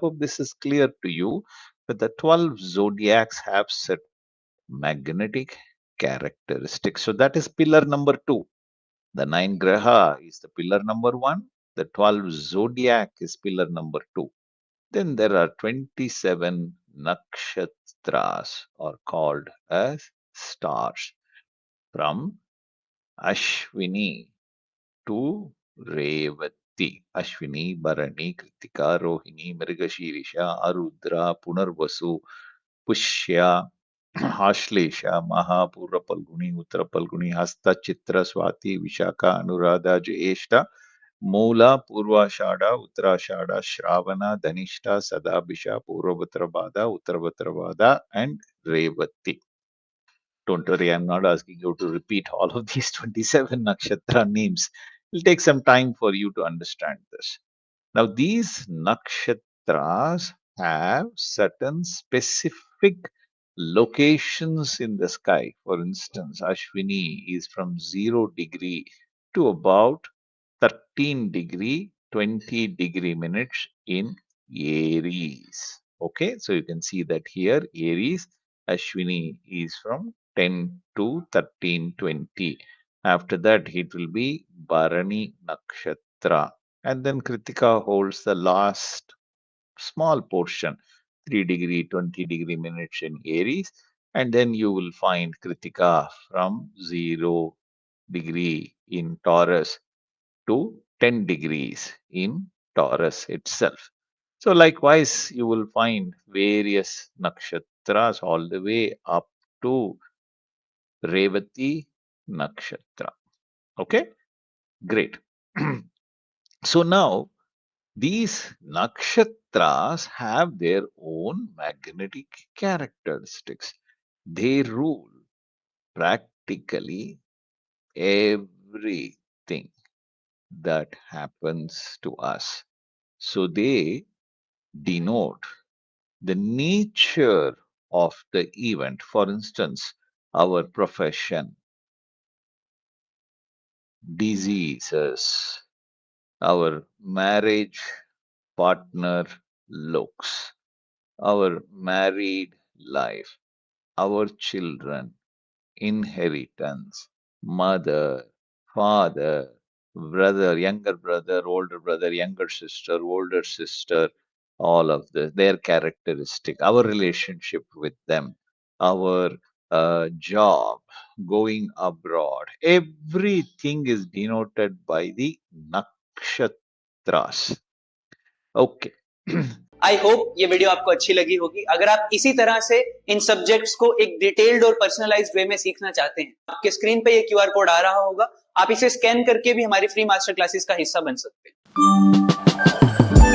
hope this is clear to you that the 12 zodiacs have set magnetic characteristics. So that is pillar number 2. The 9 Graha is the pillar number 1. The 12 zodiac is pillar number 2. Then there are 27 nakshatras, or called as stars, from Ashwini to Revati. Ashwini, Bharani, Kritika, Rohini, Mrigashirisha, Arudra, Punarvasu, Pushya, Ashlesha, Maha, Purva Palguni, Uttara Palguni, Hasta, Chitra, Swati, Vishaka, Anuradha, Jyeshta, Moola, Purvashada, Uttarashada, Shravana, Dhanishta, Sadabhisha, Purvabhadrapada, Uttarabhadrapada, and Revati. Don't worry, I'm not asking you to repeat all of these 27 nakshatra names. It'll take some time for you to understand this. Now, these nakshatras have certain specific locations in the sky. For instance, Ashwini is from 0 degree to about 13 degree 20 degree minutes in Aries. Okay, so you can see that here Aries, Ashwini is from 10 to 13:20. After that, it will be Bharani Nakshatra. And then Kritika holds the last small portion, 3 degree 20 degree minutes in Aries. And then you will find Kritika from 0 degree in Taurus to 10 degrees in Taurus itself. So likewise, you will find various nakshatras all the way up to Revati Nakshatra. Okay, great. So now these nakshatras have their own magnetic characteristics. They rule practically everything that happens to us. So they denote the nature of the event. For instance, our profession, diseases, our marriage partner looks, our married life, our children, inheritance, mother, father, brother, younger sister, older sister, all of their characteristic, our relationship with them, our job, going abroad, everything is denoted by the nakshatras. Okay. I hope ये video आपको अच्छी लगी होगी। अगर आप इसी तरह से इन सब्जेक्ट्स को एक डिटेल्ड और पर्सनलाइज्ड वे में सीखना चाहते हैं, आपके स्क्रीन पे ये क्यूआर कोड आ रहा होगा, आप इसे स्कैन करके भी हमारी फ्री मास्टर क्लासेस का हिस्सा बन सकते हैं।